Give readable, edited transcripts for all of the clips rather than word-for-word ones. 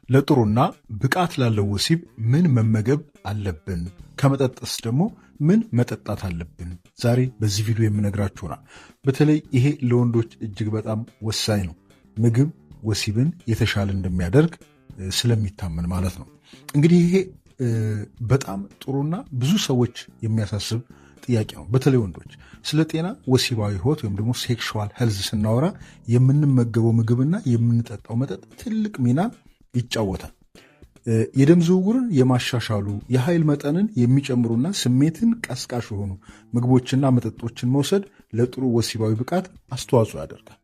ለጥሩና ብቃት ላለው ወሲብ ምን መመገብ አለብን? ከመጠጥስ ደግሞ ምን መጠጣት አለብን? ዛሬ በዚህ ቪዲዮ የምነግራችሁና በተለይ ይሄ ለወንዶች እጅግ በጣም ወሳኝ ነው። ምግብ ወሲብን የተሻለ እንደሚያደርግ ስለሚታመን ማለት ነው። እንግዲህ ይሄ በጣም ጥሩና ብዙ ሰዎች የሚያሳስብ ጥያቄ ነው። በተለይ ወንዶች ስለ ጤና ወሲባዊ ህይወት ወይም ደግሞ ሴክሹዋል ሄልዝ ስናወራ የምንመገበው ምግብና የምንጠጣው መጠጥ ትልቅ ሚና ይጫወታል። የደም ዝውውርን የማሻሻሉ የኃይል መጠንን የሚጨምሩና ስሜትን ቀስቃሽ የሆኑ ምግቦችና መጠጦችን መውሰድ ለጥሩ ወሲባዊ ብቃት አስተዋጽኦ ያደርጋል።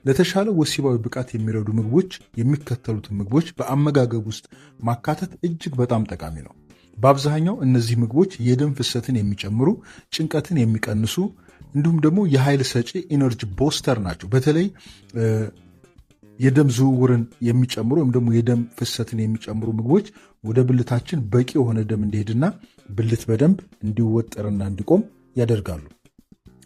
ለተሻለ ወሲባዊ ብቃት የሚረዱ ምግቦች የሚከተሉትን ምግቦች በአመጋገብ ውስጥ ማካተት እጅግ በጣም ጠቃሚ ነው። በአብዛኛው እነዚህ ምግቦች የደም ፍሰትን የሚጨምሩ፣ ጭንቀትን የሚቀንሱ እንዲሁም ደግሞ የኃይል ሰጪ ኢነርጂ ቦስተር ናቸው። በተለይ የደም ዝውውርን የሚጨምሩ ወይም ደግሞ የደም ፍሰትን የሚጨምሩ ምግቦች ወደ ብልታችን በቂ የሆነ ደም እንዲሄድና ብልት በደንብ እንዲወጠርና እንዲቆም ያደርጋሉ።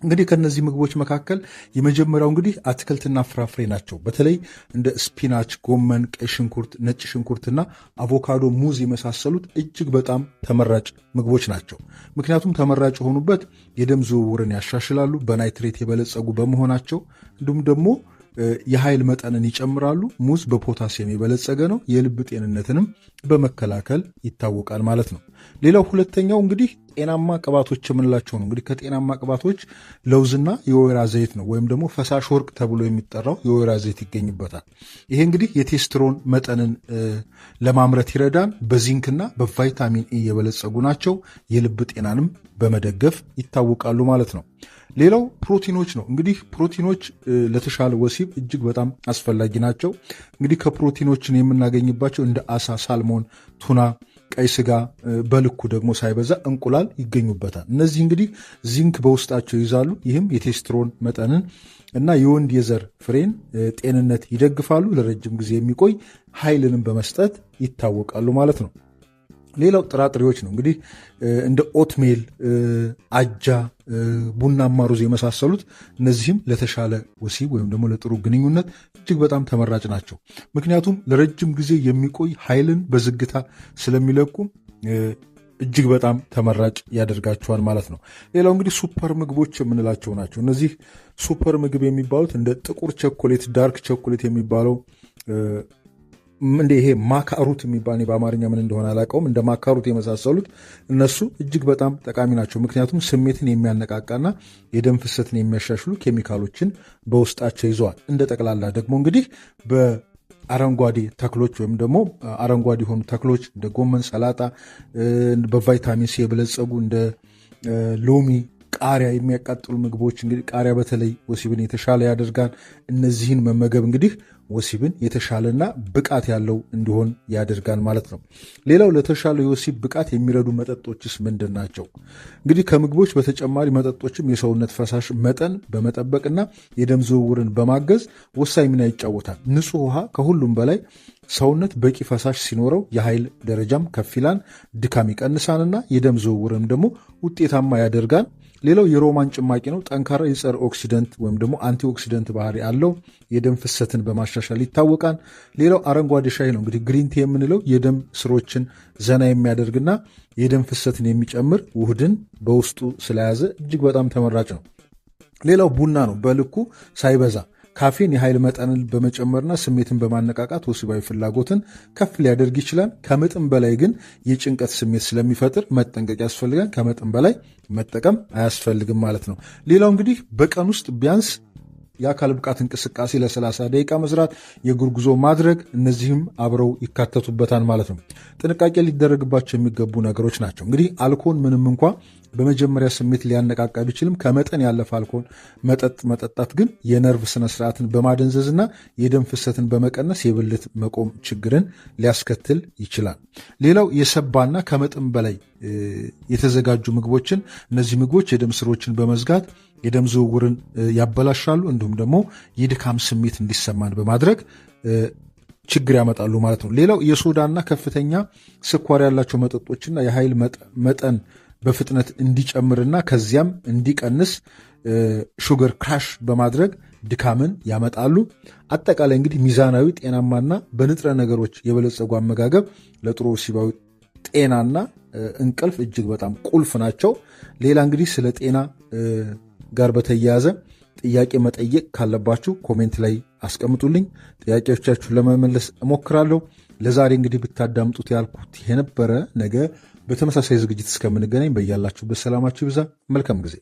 እንግዲህ ከነዚህ ምግቦች መካከል የመጀመሪያው እንግዲህ አትክልትና ፍራፍሬ ናቸው። በተለይ እንደ ስፒናች፣ ጎመን፣ ቀይ ሽንኩርት፣ ነጭ ሽንኩርትና አቮካዶ፣ ሙዝ የመሳሰሉት እጅግ በጣም ተመራጭ ምግቦች ናቸው። ምክንያቱም ተመራጭ የሆኑበት የደም ዝውውርን ያሻሽላሉ፣ በናይትሬት የበለጸጉ በመሆናቸው እንዲሁም ደግሞ የኃይል መጠንን ይጨምራሉ። ሙዝ በፖታሲየም የበለጸገ ነው። የልብ ጤንነትንም በመከላከል ይታወቃል ማለት ነው። ሌላው ሁለተኛው እንግዲህ ጤናማ ቅባቶች የምንላቸው ነው። እንግዲህ ከጤናማ ቅባቶች ለውዝና የወይራ ዘይት ነው፣ ወይም ደግሞ ፈሳሽ ወርቅ ተብሎ የሚጠራው የወይራ ዘይት ይገኝበታል። ይሄ እንግዲህ የቴስትሮን መጠንን ለማምረት ይረዳን። በዚንክና በቫይታሚን ኢ የበለጸጉ ናቸው። የልብ ጤናንም በመደገፍ ይታወቃሉ ማለት ነው። ሌላው ፕሮቲኖች ነው። እንግዲህ ፕሮቲኖች ለተሻለ ወሲብ እጅግ በጣም አስፈላጊ ናቸው። እንግዲህ ከፕሮቲኖችን የምናገኝባቸው እንደ አሳ፣ ሳልሞን፣ ቱና፣ ቀይ ስጋ፣ በልኩ ደግሞ ሳይበዛ እንቁላል ይገኙበታል። እነዚህ እንግዲህ ዚንክ በውስጣቸው ይይዛሉ። ይህም የቴስትሮን መጠንን እና የወንድ የዘር ፍሬን ጤንነት ይደግፋሉ። ለረጅም ጊዜ የሚቆይ ኃይልንም በመስጠት ይታወቃሉ ማለት ነው። ሌላው ጥራጥሬዎች ነው። እንግዲህ እንደ ኦትሜል፣ አጃ፣ ቡናማ ሩዝ የመሳሰሉት እነዚህም ለተሻለ ወሲብ ወይም ደግሞ ለጥሩ ግንኙነት እጅግ በጣም ተመራጭ ናቸው። ምክንያቱም ለረጅም ጊዜ የሚቆይ ኃይልን በዝግታ ስለሚለቁ እጅግ በጣም ተመራጭ ያደርጋቸዋል ማለት ነው። ሌላው እንግዲህ ሱፐር ምግቦች የምንላቸው ናቸው። እነዚህ ሱፐር ምግብ የሚባሉት እንደ ጥቁር ቸኮሌት፣ ዳርክ ቸኮሌት የሚባለው እንደ ይሄ ማካሩት የሚባል በአማርኛ ምን እንደሆነ አላውቀውም። እንደ ማካሩት የመሳሰሉት እነሱ እጅግ በጣም ጠቃሚ ናቸው። ምክንያቱም ስሜትን የሚያነቃቃና የደም ፍሰትን የሚያሻሽሉ ኬሚካሎችን በውስጣቸው ይዘዋል። እንደ ጠቅላላ ደግሞ እንግዲህ በአረንጓዴ ተክሎች ወይም ደግሞ አረንጓዴ የሆኑ ተክሎች እንደ ጎመን፣ ሰላጣ በቫይታሚን ሲ የበለጸጉ እንደ ሎሚ፣ ቃሪያ የሚያቃጥሉ ምግቦች እንግዲህ ቃሪያ በተለይ ወሲብን የተሻለ ያደርጋል። እነዚህን መመገብ እንግዲህ ወሲብን የተሻለና ብቃት ያለው እንዲሆን ያደርጋል ማለት ነው። ሌላው ለተሻለ የወሲብ ብቃት የሚረዱ መጠጦችስ ምንድን ናቸው? እንግዲህ ከምግቦች በተጨማሪ መጠጦችም የሰውነት ፈሳሽ መጠን በመጠበቅና የደም ዝውውርን በማገዝ ወሳኝ ሚና ይጫወታል። ንጹህ ውሃ ከሁሉም በላይ ሰውነት በቂ ፈሳሽ ሲኖረው የኃይል ደረጃም ከፍ ይላል፣ ድካም ይቀንሳልና የደም ዝውውርም ደግሞ ውጤታማ ያደርጋል። ሌላው የሮማን ጭማቂ ነው። ጠንካራ የጸረ ኦክሲደንት ወይም ደግሞ አንቲኦክሲደንት ባህሪ አለው። የደም ፍሰትን በማሻሻል ይታወቃል። ሌላው አረንጓዴ ሻይ ነው። እንግዲህ ግሪንቲ የምንለው የደም ስሮችን ዘና የሚያደርግና የደም ፍሰትን የሚጨምር ውህድን በውስጡ ስለያዘ እጅግ በጣም ተመራጭ ነው። ሌላው ቡና ነው። በልኩ ሳይበዛ ካፌን የኃይል መጠንን በመጨመርና ስሜትን በማነቃቃት ወሲባዊ ፍላጎትን ከፍ ሊያደርግ ይችላል። ከመጠን በላይ ግን የጭንቀት ስሜት ስለሚፈጥር መጠንቀቅ ያስፈልጋል። ከመጠን በላይ መጠቀም አያስፈልግም ማለት ነው። ሌላው እንግዲህ በቀን ውስጥ ቢያንስ የአካል ብቃት እንቅስቃሴ ለ30 ደቂቃ መስራት፣ የእግር ጉዞ ማድረግ፣ እነዚህም አብረው ይካተቱበታል ማለት ነው። ጥንቃቄ ሊደረግባቸው የሚገቡ ነገሮች ናቸው። እንግዲህ አልኮል ምንም እንኳ በመጀመሪያ ስሜት ሊያነቃቃ ቢችልም ከመጠን ያለፈ አልኮል መጠጣት ግን የነርቭ ስነስርዓትን በማደንዘዝና የደም ፍሰትን በመቀነስ የብልት መቆም ችግርን ሊያስከትል ይችላል። ሌላው የሰባና ከመጠን በላይ የተዘጋጁ ምግቦችን፣ እነዚህ ምግቦች የደም ስሮችን በመዝጋት የደም ዝውውርን ያበላሻሉ። እንዲሁም ደግሞ የድካም ስሜት እንዲሰማን በማድረግ ችግር ያመጣሉ ማለት ነው። ሌላው የሶዳና ከፍተኛ ስኳር ያላቸው መጠጦችና የኃይል መጠን በፍጥነት እንዲጨምርና ከዚያም እንዲቀንስ ሹገር ክራሽ በማድረግ ድካምን ያመጣሉ። አጠቃላይ እንግዲህ ሚዛናዊ ጤናማና በንጥረ ነገሮች የበለጸጉ አመጋገብ ለጥሩ ወሲባዊ ጤናና እንቅልፍ እጅግ በጣም ቁልፍ ናቸው። ሌላ እንግዲህ ስለ ጤና ጋር በተያያዘ ጥያቄ መጠየቅ ካለባችሁ ኮሜንት ላይ አስቀምጡልኝ። ጥያቄዎቻችሁን ለመመለስ እሞክራለሁ። ለዛሬ እንግዲህ ብታዳምጡት ያልኩት የነበረ ነገ በተመሳሳይ ዝግጅት እስከምንገናኝ በያላችሁበት ሰላማችሁ ይብዛ። መልካም ጊዜ